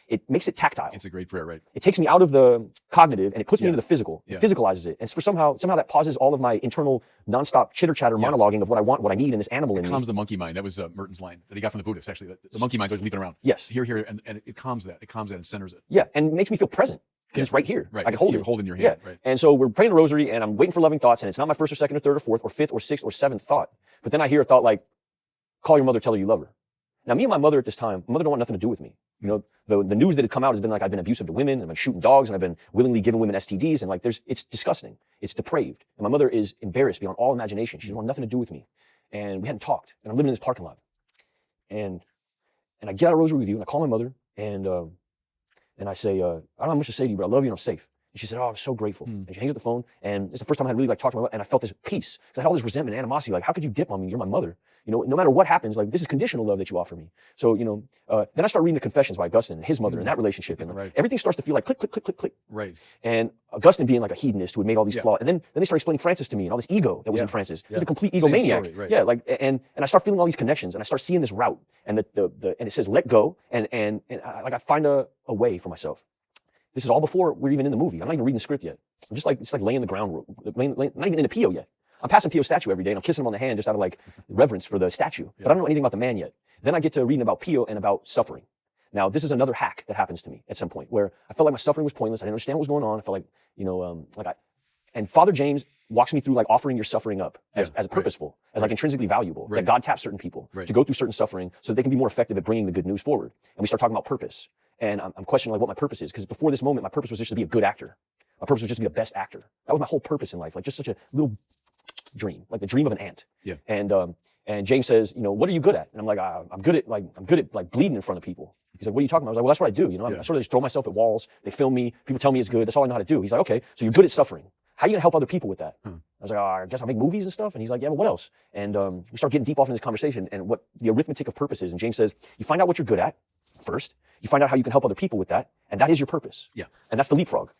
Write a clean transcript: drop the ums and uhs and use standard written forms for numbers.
It makes it tactile. It's a great prayer, right? It takes me out of the cognitive and it puts me Yeah. into the physical. Yeah. It physicalizes it. And for somehow that pauses all of my internal nonstop chitter-chatter Yeah. monologuing of what I want, what I need in this animal in It me. calms the monkey mind. That was Merton's line that he got from the Buddhists, actually. The monkey mind's always leaping around. Yes. Here, and it calms that. It calms that and centers it. Yeah, and it makes me feel present because Yeah. it's right here. Right. I can hold You're it. holding your hand. Yeah. Right. And so we're praying the rosary and I'm waiting for loving thoughts and it's not my first or second or third or fourth or fifth or sixth or seventh thought. But then I hear a thought like, call your mother, tell her you love her. Now, me and my mother at this time, my mother don't want nothing to do with me. You know, the news that had come out has been like I've been abusive to women, and I've been shooting dogs, and I've been willingly giving women STDs, and like it's disgusting. It's depraved. And my mother is embarrassed beyond all imagination. She doesn't want nothing to do with me. And we hadn't talked, and I'm living in this parking lot. And I get out of rosary with you, and I call my mother, and I say, I don't have much to say to you, but I love you and I'm safe. And she said, oh, I'm so grateful. And she hangs up the phone, and it's the first time I had really like talked to my mother, and I felt this peace. Because I had all this resentment and animosity, like, how could you dip on me? You're my mother. You know, no matter what happens, like, this is conditional love that you offer me. So, you know, then I start reading the Confessions by Augustine and his mother and that relationship. And Right. everything starts to feel like click, click, click, click, click. Right. And Augustine being like a hedonist who had made all these Yeah. flaws. And then they start explaining Francis to me and all this ego that was in Francis. He's a complete Same egomaniac. story, right. Yeah, like, and I start feeling all these connections and I start seeing this route and and it says, let go. And I find a way for myself. This is all before we're even in the movie. I'm not even reading the script yet. I'm just like, it's like laying the ground, not even in a Pio yet. I'm passing Pio's statue every day and I'm kissing him on the hand just out of like reverence for the statue. But I don't know anything about the man yet. Then I get to reading about Pio and about suffering. Now, this is another hack that happens to me at some point where I felt like my suffering was pointless. I didn't understand what was going on. I felt like, you know, and Father James walks me through like offering your suffering up as purposeful, as like intrinsically valuable, that God taps certain people to go through certain suffering so that they can be more effective at bringing the good news forward. And we start talking about purpose. And I'm questioning like what my purpose is. Because before this moment, my purpose was just to be a good actor. My purpose was just to be the best actor. That was my whole purpose in life. Like just such a little dream, like the dream of an ant. Yeah. And James says, you know, what are you good at? And I'm like, I'm good at bleeding in front of people. He's like, what are you talking about? I was like, well, that's what I do. You know, I sort of just throw myself at walls. They film me. People tell me it's good. That's all I know how to do. He's like, okay, so you're good at suffering. How are you gonna help other people with that? I was like, I guess I'll make movies and stuff. And he's like, yeah, but what else? And we start getting deep off in this conversation and what the arithmetic of purpose is. And James says, you find out what you're good at first. You find out how you can help other people with that. And that is your purpose. Yeah. And that's the leapfrog.